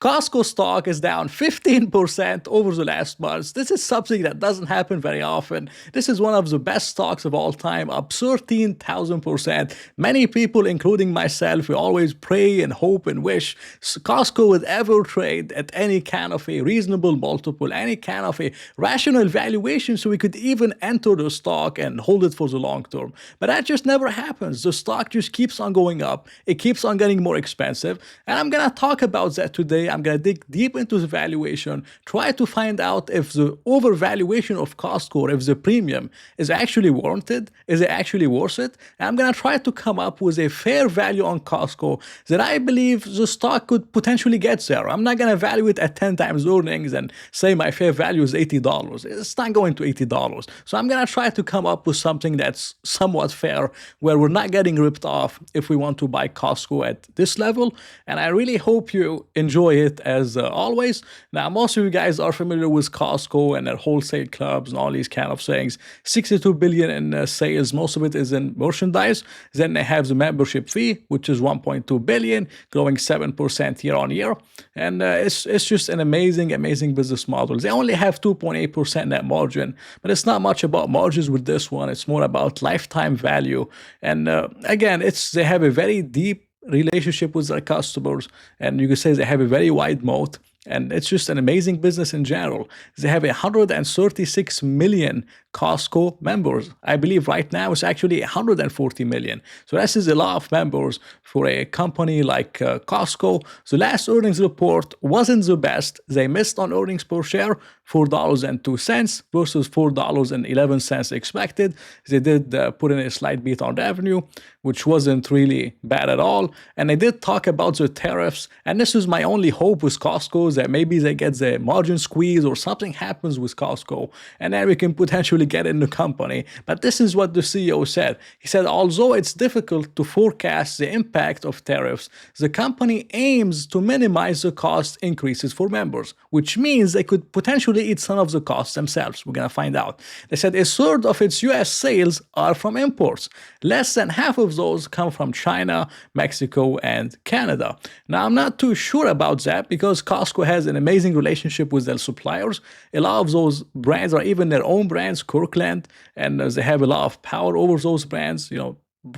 Costco stock is down 15% over the last months. This is something that doesn't happen very often. This is one of the best stocks of all time, up 13,000%. Many people, including myself, we always pray and hope and wish Costco would ever trade at any kind of a reasonable multiple, any kind of a rational valuation, so we could even enter the stock and hold it for the long term. But that just never happens. The stock just keeps on going up. It keeps on getting more expensive. And I'm going to talk about that today. I'm going to dig deep into the valuation, try to find out if the overvaluation of Costco, if the premium is actually warranted, is it actually worth it? And I'm going to try to come up with a fair value on Costco that I believe the stock could potentially get there. I'm not going to value it at 10 times earnings and say my fair value is $80. It's not going to $80. So I'm going to try to come up with something that's somewhat fair, where we're not getting ripped off if we want to buy Costco at this level. And I really hope you enjoy it as always. Now, most of you guys are familiar with Costco and their wholesale clubs and all these kind of things. 62 billion in sales. Most of it is in merchandise. Then they have the membership fee, which is 1.2 billion, growing 7% year on year. And it's just an amazing business model. They only have 2.8% net margin, but it's not much about margins with this one. It's more about lifetime value. And again, they have a very deep relationship with their customers, and you could say they have a very wide moat. And it's just an amazing business in general. They have 136 million Costco members. I believe right now it's actually 140 million. So this is a lot of members for a company like Costco. The last earnings report wasn't the best. They missed on earnings per share, $4.02 versus $4.11 expected. They did put in a slight beat on revenue, which wasn't really bad at all. And they did talk about the tariffs. And this is my only hope with Costco, that maybe they get the margin squeeze or something happens with Costco, and then we can potentially get in the company. But this is what the CEO said. He said, although it's difficult to forecast the impact of tariffs, the company aims to minimize the cost increases for members, which means they could potentially eat some of the costs themselves. We're going to find out. They said a third of its US sales are from imports. Less than half of those come from China, Mexico, and Canada. Now, I'm not too sure about that because Costco has an amazing relationship with their suppliers. A lot of those brands are even their own brands, Kirkland, and they have a lot of power over those brands,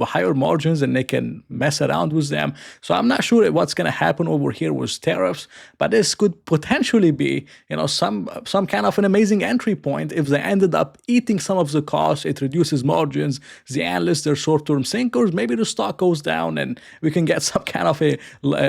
higher margins, and they can mess around with them. So I'm not sure what's going to happen over here with tariffs, but this could potentially be, some kind of an amazing entry point. If they ended up eating some of the costs, it reduces margins. The analysts, they're short-term thinkers. Maybe the stock goes down and we can get some kind of a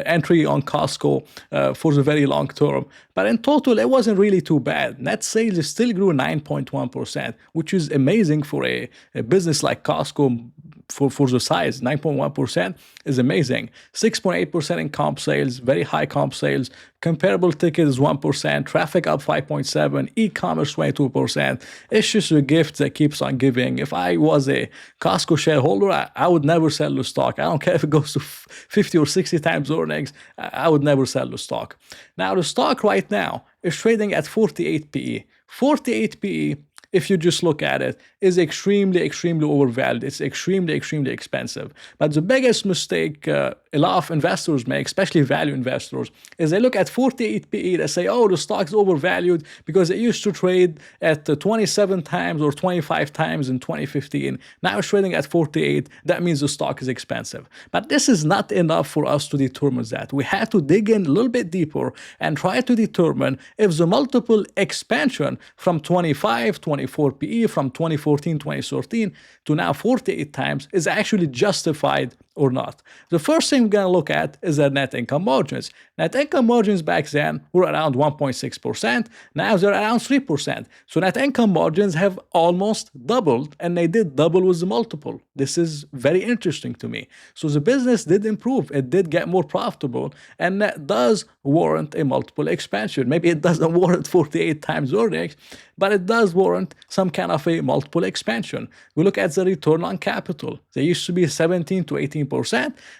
entry on Costco for the very long term. But in total, it wasn't really too bad. Net sales still grew 9.1%, which is amazing for a business like Costco. For the size, 9.1% is amazing. 6.8% in comp sales, very high comp sales. Comparable ticket is 1%, traffic up 5.7%, e-commerce 22%. It's just a gift that keeps on giving. If I was a Costco shareholder, I would never sell the stock. I don't care if it goes to 50 or 60 times earnings, I would never sell the stock. Now, the stock right now is trading at 48 PE. 48 PE, if you just look at it, is extremely overvalued. It's extremely expensive. But the biggest mistake a lot of investors make, especially value investors, is they look at 48 PE. They say, oh, the stock's overvalued because it used to trade at 27 times or 25 times in 2015. Now it's trading at 48. That means the stock is expensive. But this is not enough for us to determine that. We have to dig in a little bit deeper and try to determine if the multiple expansion from 24 PE from 2014, 2013 to now 48 times is actually justified or not. The first thing we're going to look at is their net income margins. Net income margins back then were around 1.6%. Now they're around 3%. So net income margins have almost doubled, and they did double with the multiple. This is very interesting to me. So the business did improve. It did get more profitable, and that does warrant a multiple expansion. Maybe it doesn't warrant 48 times earnings, but it does warrant some kind of a multiple expansion. We look at the return on capital. They used to be 17 to 18%.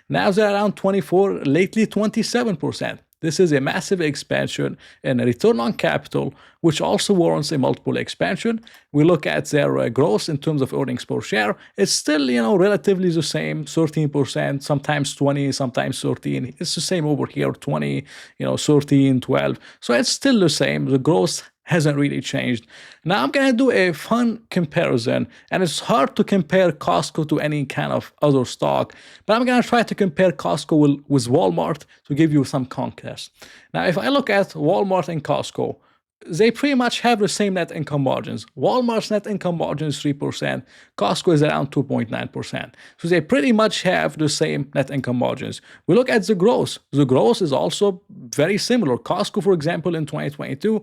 Now they're around 24, lately 27%. This is a massive expansion in return on capital, which also warrants a multiple expansion. We look at their growth in terms of earnings per share. It's still, relatively the same, 13%, sometimes 20, sometimes 13. It's the same over here, 20, 13, 12. So it's still the same. The growth hasn't really changed. Now I'm going to do a fun comparison, and it's hard to compare Costco to any kind of other stock, but I'm going to try to compare Costco with Walmart to give you some context. Now, if I look at Walmart and Costco, they pretty much have the same net income margins. Walmart's net income margin is 3%. Costco is around 2.9%. So they pretty much have the same net income margins. We look at the growth. The growth is also very similar. Costco, for example, in 2022,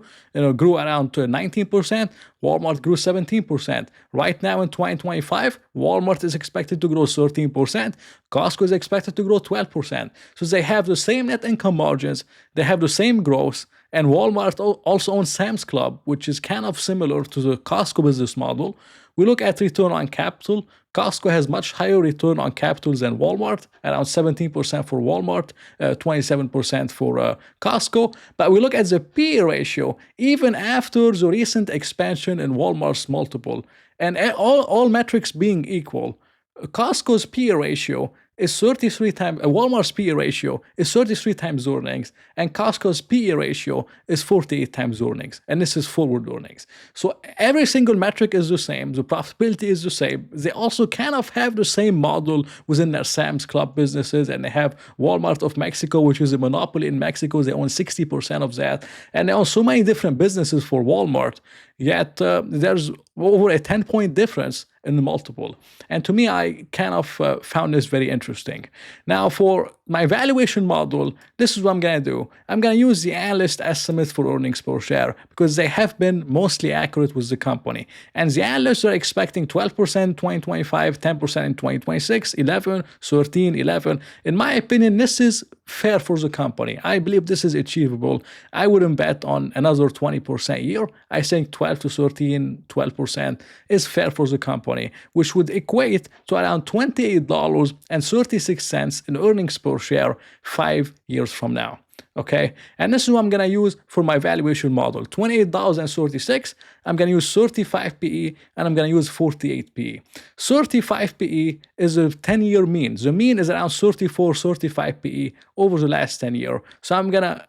grew around 19%. Walmart grew 17%. Right now in 2025, Walmart is expected to grow 13%. Costco is expected to grow 12%. So they have the same net income margins. They have the same growth. And Walmart also owns Sam's Club, which is kind of similar to the Costco business model. We look at return on capital. Costco has much higher return on capital than Walmart, around 17% for Walmart, 27% for Costco. But we look at the PE ratio, even after the recent expansion in Walmart's multiple. And all metrics being equal, Costco's PE ratio is 33 times, Walmart's PE ratio is 33 times earnings, and Costco's PE ratio is 48 times earnings, and this is forward earnings. So every single metric is the same, the profitability is the same. They also kind of have the same model within their Sam's Club businesses, and they have Walmart of Mexico, which is a monopoly in Mexico. They own 60% of that, and they own so many different businesses for Walmart, yet there's over a 10-point difference in the multiple. And to me, I kind of found this very interesting. Now, for my valuation model, this is what I'm going to do. I'm going to use the analyst estimates for earnings per share because they have been mostly accurate with the company. And the analysts are expecting 12% in 2025, 10% in 2026, 11, 13, 11. In my opinion, this is fair for the company. I believe this is achievable. I wouldn't bet on another 20% a year. I think 12 to 13, 12% is fair for the company, which would equate to around $28.36 in earnings per share 5 years from now. Okay, and this is what I'm going to use for my valuation model. $28.36, I'm going to use 35 PE, and I'm going to use 48 PE. 35 PE is a 10-year mean. The mean is around 34, 35 PE over the last 10 years. So I'm going to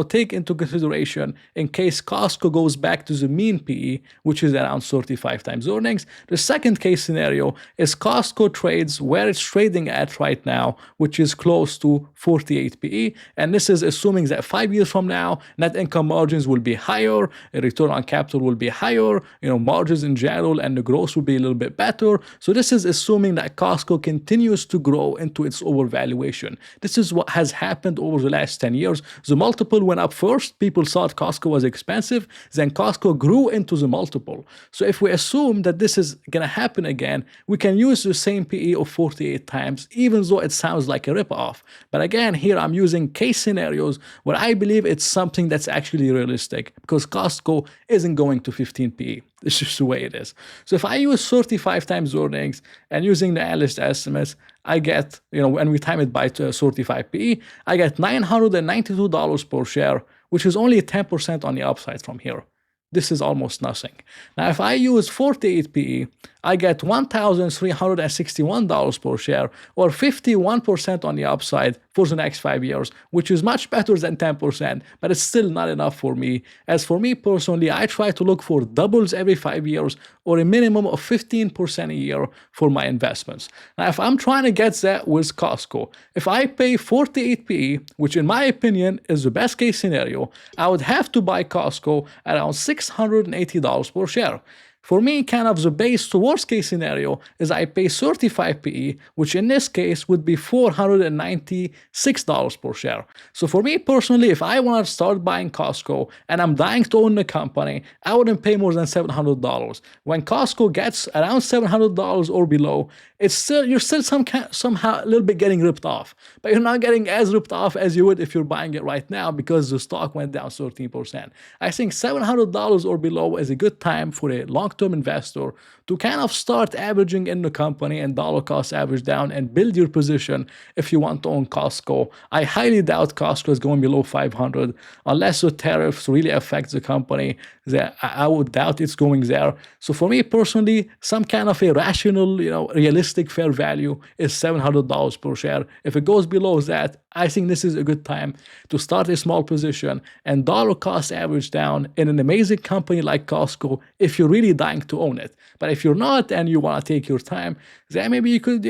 take into consideration in case Costco goes back to the mean PE, which is around 35 times earnings. The second case scenario is Costco trades where it's trading at right now, which is close to 48 PE. And this is assuming that 5 years from now, net income margins will be higher, return on capital will be higher, margins in general, and the growth will be a little bit better. So this is assuming that Costco continues to grow into its overvaluation. This is what has happened over the last 10 years. The multiple went up first. People thought Costco was expensive. Then Costco grew into the multiple. So if we assume that this is going to happen again, we can use the same PE of 48 times, even though it sounds like a ripoff. But again, here I'm using case scenarios where I believe it's something that's actually realistic because Costco isn't going to 15 PE. It's just the way it is. So if I use 35 times earnings and using the analyst estimates, I get, when we time it by 35 PE, I get $992 per share, which is only 10% on the upside from here. This is almost nothing. Now, if I use 48 PE, I get $1,361 per share, or 51% on the upside for the next 5 years, which is much better than 10%, but it's still not enough for me. As for me personally, I try to look for doubles every 5 years, or a minimum of 15% a year for my investments. Now, if I'm trying to get that with Costco, if I pay 48 PE, which in my opinion is the best case scenario, I would have to buy Costco around $680 per share. For me, kind of the base to worst case scenario is I pay 35 PE, which in this case would be $496 per share. So for me personally, if I want to start buying Costco and I'm dying to own the company, I wouldn't pay more than $700. When Costco gets around $700 or below, you're still somehow a little bit getting ripped off, but you're not getting as ripped off as you would if you're buying it right now because the stock went down 13%. I think $700 or below is a good time for a long long-term investor to kind of start averaging in the company and dollar cost average down and build your position if you want to own Costco. I highly doubt Costco is going below 500 unless the tariffs really affect the company. That I would doubt it's going there. So for me personally, some kind of a rational, realistic fair value is $700 per share. If it goes below that, I think this is a good time to start a small position and dollar cost average down in an amazing company like Costco if you're really dying to own it. But if you're not and you want to take your time, then maybe you could,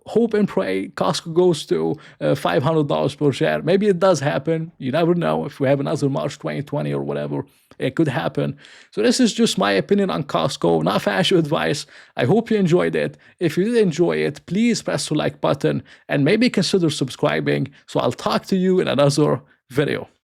hope and pray Costco goes to $500 per share. Maybe it does happen. You never know. If we have another March 2020 or whatever, it could happen. So this is just my opinion on Costco, not financial advice. I hope you enjoyed it. If you did enjoy it, please press the like button and maybe consider subscribing. So I'll talk to you in another video.